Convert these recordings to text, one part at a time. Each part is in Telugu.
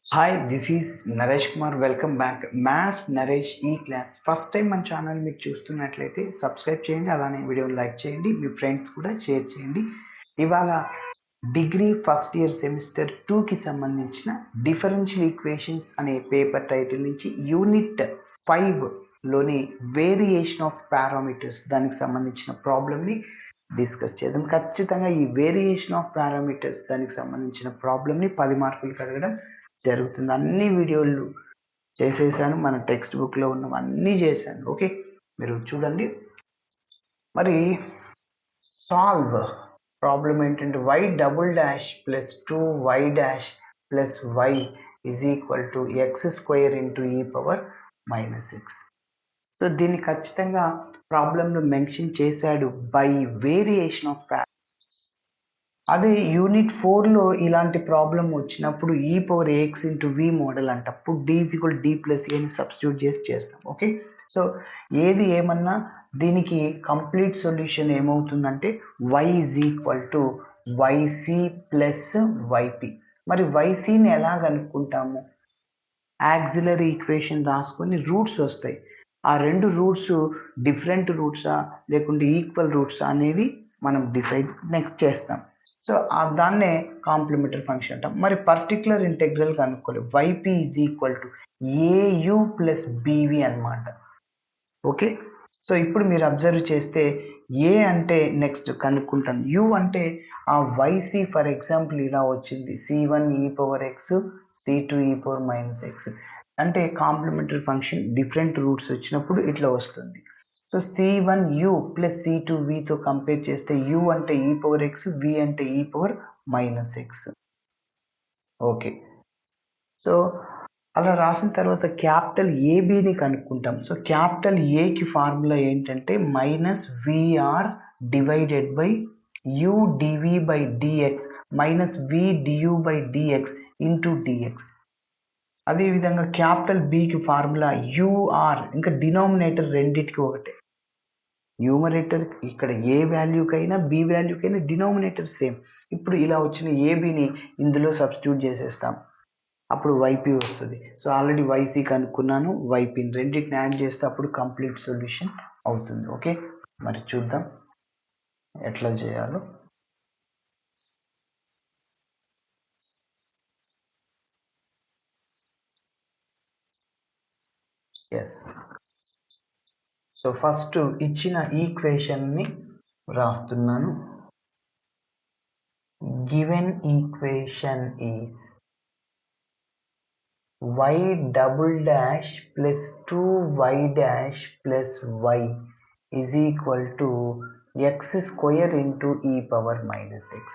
Hi, this is Naresh Kumar. Welcome back. Maths Naresh ఈ క్లాస్ ఫస్ట్ టైం మన ఛానల్ మీరు చూస్తున్నట్లయితే సబ్స్క్రైబ్ చేయండి, అలానే వీడియోని లైక్ చేయండి, మీ ఫ్రెండ్స్ కూడా షేర్ చేయండి. ఇవాళ డిగ్రీ ఫస్ట్ ఇయర్ సెమిస్టర్ 2కి సంబంధించిన డిఫరెన్షియల్ ఈక్వేషన్స్ అనే పేపర్ టైటిల్ నుంచి యూనిట్ 5లోని వేరియేషన్ ఆఫ్ పారామీటర్స్ దానికి సంబంధించిన ప్రాబ్లమ్ని డిస్కస్ చేద్దాం. ఖచ్చితంగా ఈ వేరియేషన్ ఆఫ్ పారామీటర్స్ దానికి సంబంధించిన ప్రాబ్లమ్ని 10 మార్కులకు అడగడం జరుగుతుంది. అన్ని వీడియోలు చేసేసాను, మన టెక్స్ట్ బుక్లో ఉన్నవన్నీ చేశాను. ఓకే, మీరు చూడండి. మరి సాల్వ్ ప్రాబ్లం ఏంటంటే y double dash plus 2y dash plus y is equal to x square into e power minus x. So దీన్ని ఖచ్చితంగా ప్రాబ్లంలో మెన్షన్ చేశాడు బై వేరియేషన్ ఆఫ్ పారామీటర్స్. అదే యూనిట్ 4లో ఇలాంటి ప్రాబ్లం వచ్చినప్పుడు e power ax into v model అంటప్పుడు d is equal d plus ఏని సబ్స్టిట్యూట్ చేసి చేస్తాం. ఓకే, సో ఏది ఏమన్నా దీనికి కంప్లీట్ సొల్యూషన్ ఏమవుతుందంటే y is equal to YC plus YP. మరి వైసిని ఎలా కనుక్కుంటాము? యాక్సిలరీ ఈక్వేషన్ రాసుకొని రూట్స్ వస్తాయి. ఆ రెండు రూట్స్ డిఫరెంట్ రూట్సా లేకుంటే ఈక్వల్ రూట్సా అనేది మనం డిసైడ్ నెక్స్ట్ చేస్తాం. సో దాన్నే కాంప్లిమెంటరీ ఫంక్షన్ అంటాం. మరి పర్టికులర్ ఇంటెగ్రల్ కనుక్కోవాలి. YP is equal to AU plus BV అనమాట. ఓకే, సో ఇప్పుడు మీరు అబ్జర్వ్ చేస్తే ఏ అంటే నెక్స్ట్ కనుక్కుంటాం, యు అంటే ఆ వైసి ఫర్ ఎగ్జాంపుల్ ఇలా వచ్చింది, C1 ఈ power x, C2 e power minus x. అంటే కాంప్లిమెంటరీ ఫంక్షన్ డిఫరెంట్ రూట్స్ వచ్చినప్పుడు ఇట్లా వస్తుంది. సో C1u ప్లస్ C2vతో కంపేర్ చేస్తే u అంటే ఈ పవర్ ఎక్స్, v అంటే e power minus x. Okay, so అలా రాసిన తర్వాత క్యాపిటల్ ఏబిని కనుక్కుంటాం. సో క్యాపిటల్ ఏకి ఫార్ములా ఏంటంటే minus v r divided by u d v by d x minus v d u by d x into d x. అదేవిధంగా క్యాపిటల్ బికి ఫార్ములా యూఆర్, ఇంకా డినామినేటర్ రెండింటికి ఒకటే. న్యూమరేటర్ ఇక్కడ ఏ వాల్యూకైనా బి వాల్యూకైనా డినామినేటర్ సేమ్. ఇప్పుడు ఇలా వచ్చిన ఏబిని ఇందులో సబ్స్టిట్యూట్ చేసేస్తాం, అప్పుడు వైపీ వస్తుంది. సో ఆల్రెడీ వైసీ కనుక్కున్నాను, వైపీని రెండింటిని యాడ్ చేస్తే అప్పుడు కంప్లీట్ సొల్యూషన్ అవుతుంది. ఓకే, మరి చూద్దాం ఎట్లా చేయాలో. ఎస్, సో ఫస్ట్ ఇచ్చిన ఈక్వేషన్ని రాస్తున్నాను. Given equation is y double dash plus 2y dash plus y is equal to x square into e power minus x.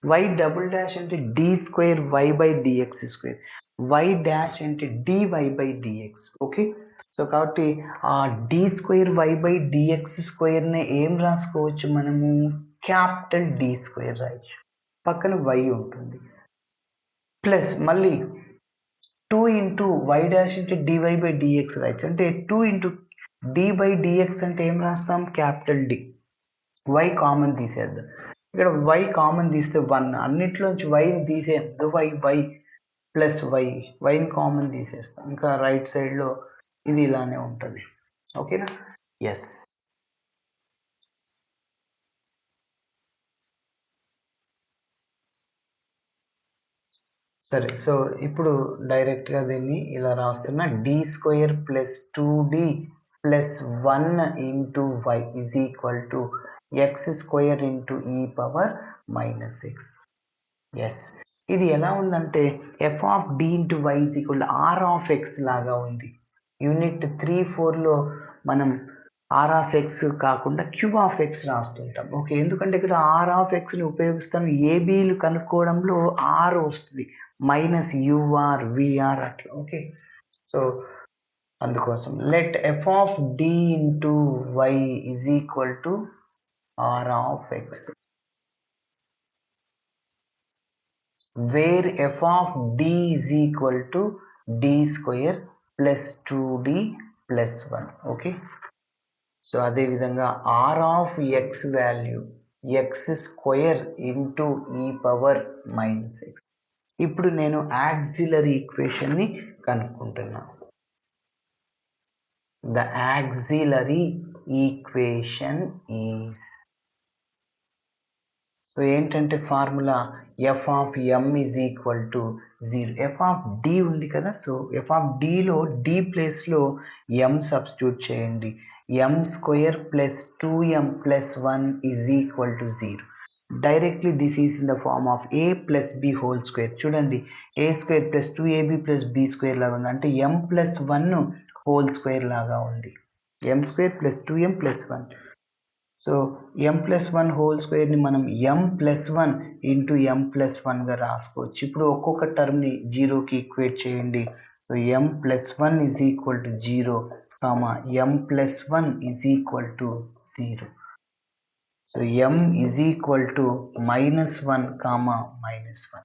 y double dash అంటే d square y by dx square, y dash అంటే dy by dx. Okay, so కాబట్టి ఆ d square y by dx స్క్వేర్ని ఏం రాసుకోవచ్చు మనము? క్యాపిటల్ d స్క్వేర్ రాయొచ్చు, పక్కన y ఉంటుంది, ప్లస్ మళ్ళీ 2 into y dash into d y by d x రాయచ్చు. అంటే 2 ఇంటూ డి బై డిఎక్స్ అంటే ఏం రాస్తాం? Capital D. వై కామన్ తీసేద్దాం. ఇక్కడ వై కామన్ తీస్తే 1, అన్నిట్లోంచి వైని తీసేద్దాం. వై ప్లస్ వైని కామన్ తీసేస్తాం. ఇంకా రైట్ సైడ్లో ఇది ఇలానే ఉంటుంది. ఓకేనా? ఎస్, సరే. సో ఇప్పుడు డైరెక్ట్గా దీన్ని ఇలా రాస్తున్నా, d square plus 2d plus 1 into y is equal to x square into e power minus x. Yes, ఇది ఎలా ఉందంటే f of d into y is equal r of x లాగా ఉంది. యూనిట్ 3-4లో మనం ఆర్ ఆఫ్ ఎక్స్ కాకుండా క్యూ ఆఫ్ ఎక్స్ రాస్తుంటాం. ఓకే, ఎందుకంటే ఇక్కడ ఆర్ ఆఫ్ ఎక్స్ని ఉపయోగిస్తాం, ఏబీలు కనుక్కోవడంలో ఆర్ వస్తుంది, మైనస్ యూఆర్ విఆర్ అట్లా. ఓకే, సో అందుకోసం let f of d into y is equal to r of x, where f of d is equal to d square plus 2d plus 1. Okay, so అదేవిధంగా r of x value x square into e power minus x. ఇప్పుడు నేను యాక్సిలరీ ఈక్వేషన్ని కనుక్కుంటున్నా. The auxiliary equation is, so ఏంటంటే formula f of m is equal to 0. F of d ఉంది కదా, సో ఎఫ్ ఆఫ్ డిలో డి ప్లేస్లో ఎం సబ్స్టిట్యూట్ చేయండి. ఎం square plus 2m plus 1 is equal to 0. Directly this is in the form of a plus b whole square. చూడండి, a square plus 2ab plus b square లాగా ఉంది, అంటే ఎం ప్లస్ 1 హోల్ స్క్వేర్ లాగా ఉంది. M square plus 2m plus 1. So m plus 1 whole స్క్వేర్ని మనం m plus 1 into m plus 1గా రాసుకోవచ్చు. ఇప్పుడు ఒక్కొక్క టర్మ్ని జీరోకి ఈక్వేట్ చేయండి. So m plus 1 is equal to 0, comma m plus 1 is equal to 0. So m is equal to -1 comma -1.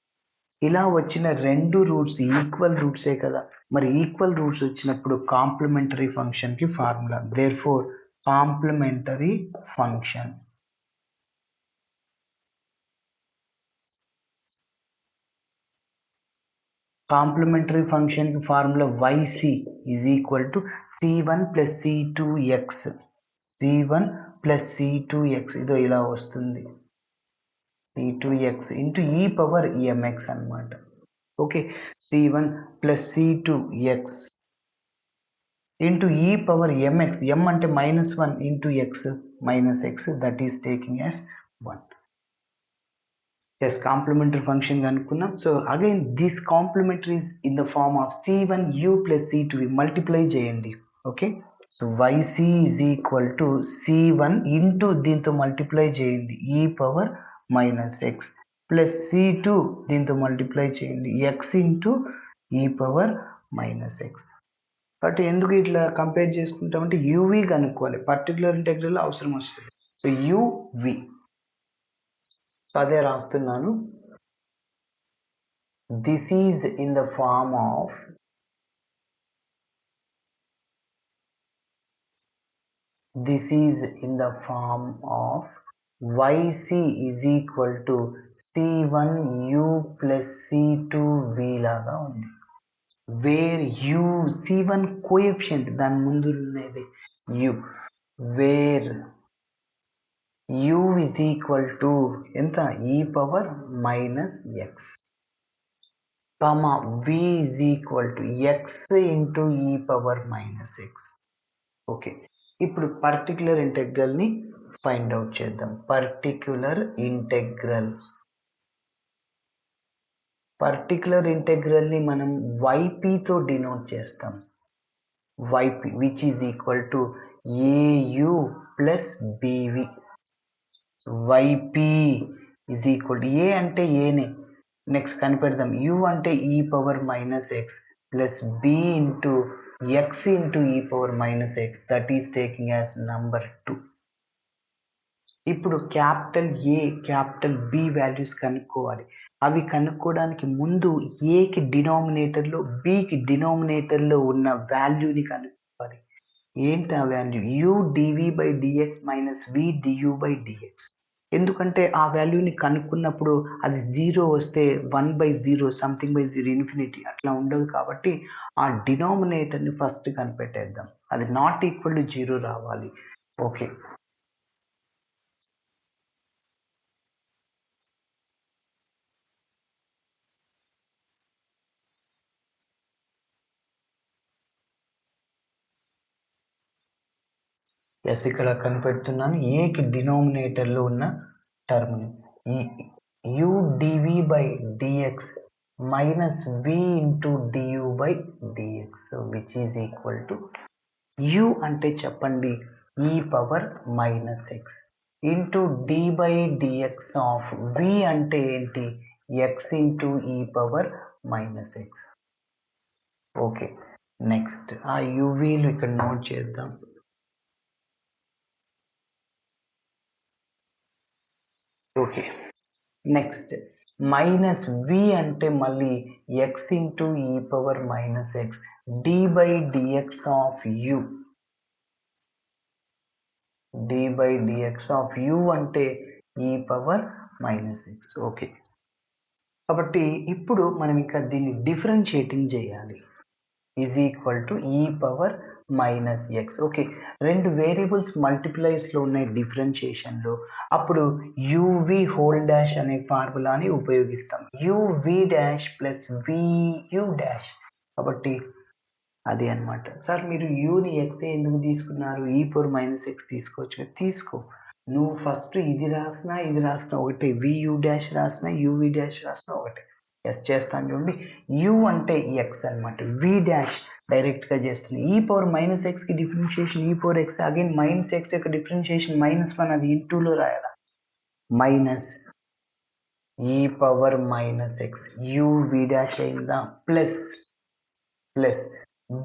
ఇలా వచ్చిన రెండు రూట్స్ ఈక్వల్ రూట్సే కదా, మరి ఈక్వల్ రూట్స్ వచ్చినప్పుడు కాంప్లిమెంటరీ ఫంక్షన్కి formula, therefore complementary function. Complementary ఫంక్షన్కి formula yc is equal to c1 plus c2x. c1 plus c2x ఇదో ఇలా వస్తుంది, c2x into e power mx అనమాట. ఓకే, c1 plus c2x into e power mx, m అంటే -1 into x minus x, that is taking as 1. Yes, complementary function కనుక్కున్నాం. So again this complementary is in the form of c1u plus c2v, multiply చేయండి. Okay, so yc is equal to c1 into దీంతో మల్టిప్లై చేయండి ఈ పవర్ -x ప్లస్ c2 దీంతో మల్టిప్లై చేయండి x into e power -x. But ఎందుకు ఇట్లా కంపేర్ చేసుకుంటామంటే యూవి కనుక్కోవాలి, పర్టికులర్ ఇంటెగ్రల్ అవసరం వస్తుంది. సో యూవి, సో అదే రాస్తున్నాను. This is in the form of yc is equal to c1u plus c2v లాగా ఉంది. వేర్ u c1 కోఎఫిషియంట్, దాని ముందు ఉన్నది u, where u is equal to ఎంత, e power -x, comma v is equal to x into e power -x. Okay, ఇప్పుడు పర్టిక్యులర్ ఇంటెగ్రల్ని ఫైండ్ అవుట్ చేద్దాం. పర్టిక్యులర్ ఇంటెగ్రల్ని మనం ypతో డినోట్ చేస్తాం. yp which is equal to au plus bv. yp is equal to, a అంటే ఏనే, నెక్స్ట్ కనిపెడదాం, u అంటే e power -x plus b into x into e power -x, that is taking as number 2. ఇప్పుడు capital A capital B values కనుక్కోవాలి. అవి కనుక్కోవడానికి ముందు ఏకి డినామినేటర్లో బికి డినామినేటర్లో ఉన్న వాల్యూని కనుక్కోవాలి. ఏంటి ఆ value? u dv by dx minus v du by dx. ఎందుకంటే ఆ వాల్యూని కనుక్కున్నప్పుడు అది 0 వస్తే 1/0 సంథింగ్ బై 0 ఇన్ఫినిటీ అట్లా ఉండదు, కాబట్టి ఆ డినామినేటర్ని ఫస్ట్ కనిపెట్టేద్దాం. అది నాట్ ఈక్వల్ టు 0 రావాలి. ఓకే, ఎస్ ఇక్కడ కనిపెడుతున్నాను. ఏకి డినామినేటర్లో ఉన్న టర్మ్ని u dv by dx minus v into du by dx, so which is equal to u అంటే చెప్పండి e power -x into d by dx of v అంటే ఏంటి x into e power -x. Okay, next ఆ uvలు ఇక్కడ నోట్ చేద్దాం. ఓకే, నెక్స్ట్ మైనస్ వి అంటే మళ్ళీ x into e power -x d by dx of u, d by dx of u అంటే ఈ పవర్ -x. ఓకే, కాబట్టి ఇప్పుడు మనం ఇంకా దీన్ని డిఫరెన్షియేటింగ్ చేయాలి. ఈజ్ ఈక్వల్ టు ఈ పవర్ మైనస్ ఎక్స్. ఓకే, రెండు వేరియబుల్స్ మల్టిప్లైస్లో ఉన్నాయి డిఫరెన్షియేషన్లో. అప్పుడు యూవి హోల్ డాష్ అనే ఫార్ములాని ఉపయోగిస్తాం. UV dash plus VU dash. కాబట్టి అది అన్నమాట. సార్ మీరు యూని ఎక్స్ ఎందుకు తీసుకున్నారు? ఈ పవర్ మైనస్ ఎక్స్ తీసుకోవచ్చు కదా. తీసుకో, నువ్వు ఫస్ట్ ఇది రాసినా ఇది రాసినా ఒకటే, వియు డాష్ రాసినా యూవి డాష్ రాసినా ఒకటే. ఎస్ చేస్తాను చూడండి. యు అంటే ఎక్స్ అనమాట, వి డాష్ డైరెక్ట్గా చేస్తుంది. ఈ పవర్ మైనస్ ఎక్స్కి differentiation e power x, again minus x యొక్క డిఫరెన్షియేషన్ -1, అది ఇంటూలో రాయాల. Minus e power minus x u v dash అయిందా, ప్లస్ ప్లస్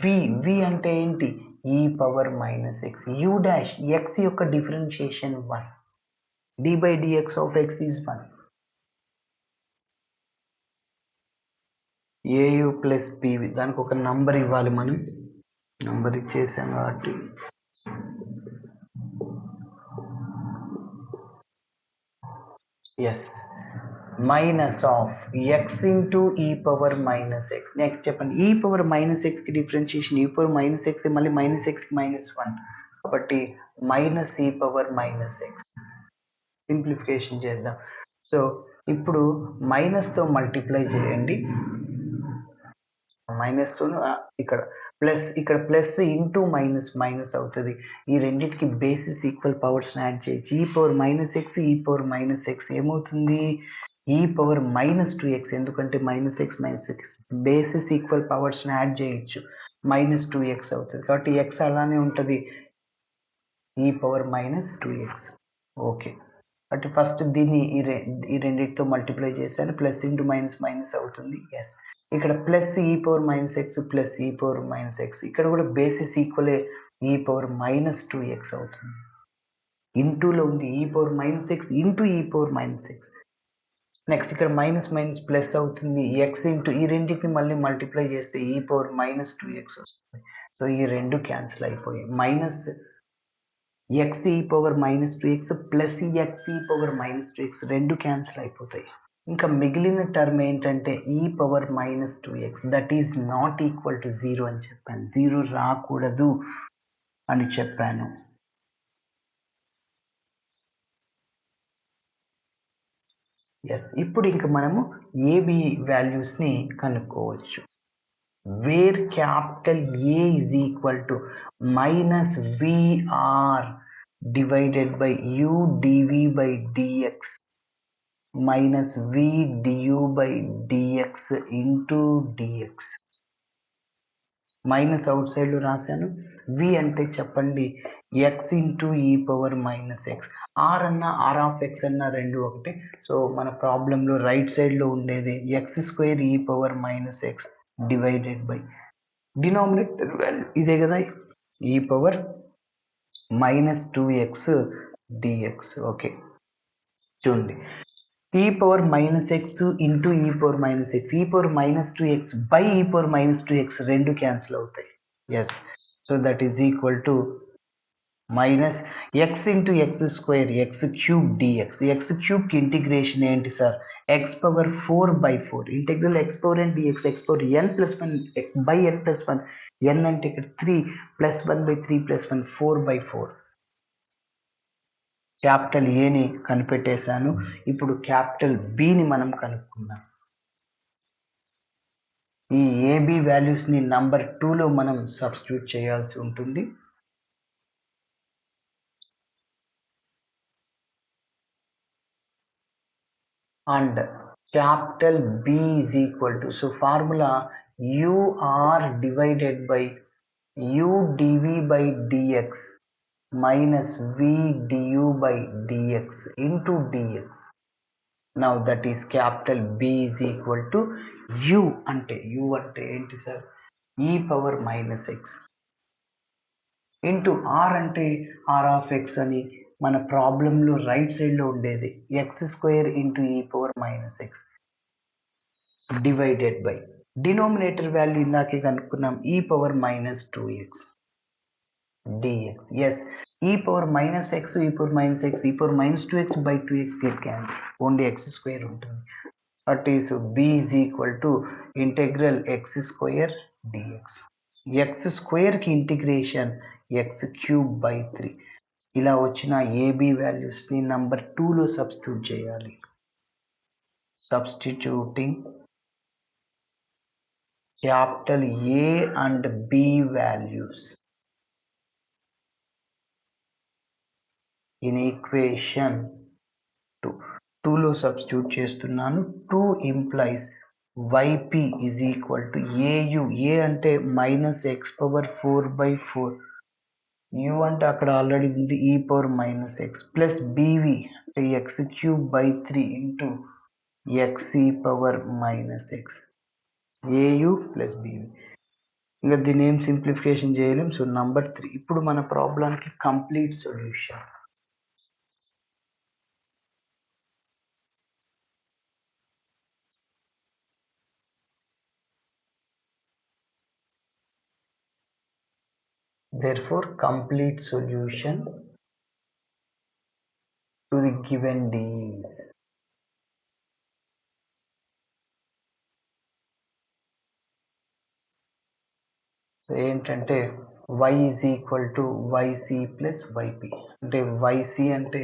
వి అంటే ఏంటి, e power minus x u dash x యొక్క differentiation 1, d by dx of x is 1. Au plus pv, దానికి ఒక నంబర్ ఇవ్వాలి మనం. నంబర్ ఇచ్చేసాం కాబట్టి yes, minus of x into e power minus X. Next చెప్పండి, ఈ పవర్ మైనస్ ఎక్స్కి differentiation e power minus X, మళ్ళీ మైనస్ ఎక్స్కి -1, కాబట్టి minus e power minus X. Simplification చేద్దాం. సో ఇప్పుడు మైనస్తో మల్టిప్లై చేయండి, మైనస్తో ఇక్కడ ప్లస్, ఇక్కడ ప్లస్ ఇంటూ మైనస్ మైనస్ అవుతుంది. ఈ రెండింటికి బేసిస్ ఈక్వల్ పవర్స్ని యాడ్ చేయొచ్చు. ఈ పవర్ మైనస్ ఎక్స్ ఈ పవర్ మైనస్ ఎక్స్ ఏమవుతుంది, ఈ పవర్ -2x, ఎందుకంటే -x బేసిస్ ఈక్వల్ పవర్స్ని యాడ్ చేయొచ్చు, -2x అవుతుంది. కాబట్టి ఎక్స్ అలానే ఉంటుంది, ఈ పవర్ -2x. ఓకే, అంటే ఫస్ట్ దీన్ని ఈ రెండింటితో మల్టిప్లై చేశాను, ప్లస్ ఇంటూ మైనస్ మైనస్ అవుతుంది. ఎస్, ఇక్కడ ప్లస్ ఈ పవర్ మైనస్ ఎక్స్ ప్లస్ ఈ పవర్ మైనస్ ఎక్స్, ఇక్కడ కూడా బేసిస్ ఈక్వలే, ఈ పవర్ -2x అవుతుంది. ఇంటూలో ఉంది ఈ power -x into e power -x. Next ఇక్కడ మైనస్ మైనస్ ప్లస్ అవుతుంది, ఎక్స్ ఇంటూ ఈ రెండింటిని మళ్ళీ మల్టిప్లై చేస్తే ఈ పవర్ -2x వస్తుంది. సో ఈ రెండు క్యాన్సిల్ అయిపోయి మైనస్ ఎక్స్ ఈ పవర్ -2x ప్లస్ ఎక్స్ ఈ పవర్ -2x రెండు క్యాన్సిల్ అయిపోతాయి. ఇంకా మిగిలిన టర్మ్ ఏంటంటే ఈ power -2x, that is not equal to 0 అని చెప్పాను. 0 రాకూడదు అని చెప్పాను. ఎస్, ఇప్పుడు ఇంక మనము ఏబి వాల్యూస్ని కనుక్కోవచ్చు. Where capital A is equal to -VR divided by u dv by dx minus v du by dx into dx. Minus out సైడ్లో రాశాను. వి అంటే చెప్పండి, X into e power -x. Are అన్న ఆర్ ఆఫ్ ఎక్స్ అన్న రెండు ఒకటి. సో మన ప్రాబ్లంలో రైట్ సైడ్లో ఉండేది x² e power -x divided by denominator value ఇదే కదా, e power -2x dx. Okay చూడండి, e power -x into e power -x, e power -2x by e power -2x రెండు క్యాన్సిల్ అవుతాయి. Yes, so that is equal to -x into x² x³ dx. x³ integration ఏంటి sir, x⁴/4 integral x⁴n dx x⁴n + 1 by n + 1, n అంటే ఇక్కడ 3 +1/3 + 1 4/4. క్యాపిటల్ ఏని కనిపెట్టేశాను. ఇప్పుడు క్యాపిటల్ బిని మనం కనుక్కుందాం. ఈ ఏబి వాల్యూస్ని నంబర్ 2లో మనం సబ్స్టిట్యూట్ చేయాల్సి ఉంటుంది. And capital B is equal to, so formula u r divided by u dv by dx minus v du by dx into dx. Now that is capital B is equal to u అంటే ఏంటి sir, e power -x into r అంటే r ఆఫ్ x అని మన ప్రాబ్లంలో రైట్ సైడ్లో ఉండేది, x² into e power -x divided by denominator value ఇందాకే కనుక్కున్నాం, e power -2x dx. Yes, e power -x e power -x e power -2x by 2x get cancel, only x² ఉంటుంది. That is b is equal to integral x square dx. x square కి ఇంటిగ్రేషన్ x క్యూబ్ బై 3. ఇలా వచ్చిన ఏబి వాల్యూస్ని నంబర్ 2లో సబ్స్టిట్యూట్ చేయాలి. Substituting capital A and B values in equation 2లో సబ్స్టిట్యూట్ చేస్తున్నాను. 2 implies yp is equal to au. a అంటే మైనస్ ఎక్స్ పవర్ 4/4, u అంటే అక్కడ ఆల్రెడీ ఉంది e power minus X, plus bv అంటే X cube by 3 into X e power minus X, au plus bv. ఇంకా దీన్ని ఏం సింప్లిఫికేషన్ చేయలేం. సో నంబర్ 3 ఇప్పుడు మన ప్రాబ్లంకి complete solution. Therefore, complete solution to the given D is so ఏంటంటే y is equal to yc plus yp. అంటే yc అంటే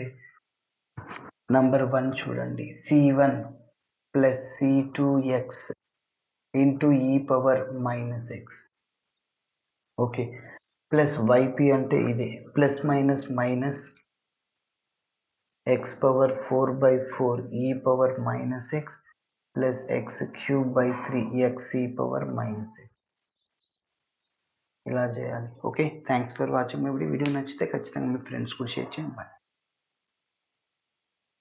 నంబర్ 1 చూడండి, c1 plus c2x into e power minus x. Okay, plus yp అంటే ఇదే plus minus minus x power 4/4 e power minus X plus X cube by 3 X e power minus X. ఇలా చేయాలి. Okay, thanks for watching my video. నచ్చితే ఖచ్చితంగా మీ ఫ్రెండ్స్ కూడా షేర్ చేయండి. బాయ్.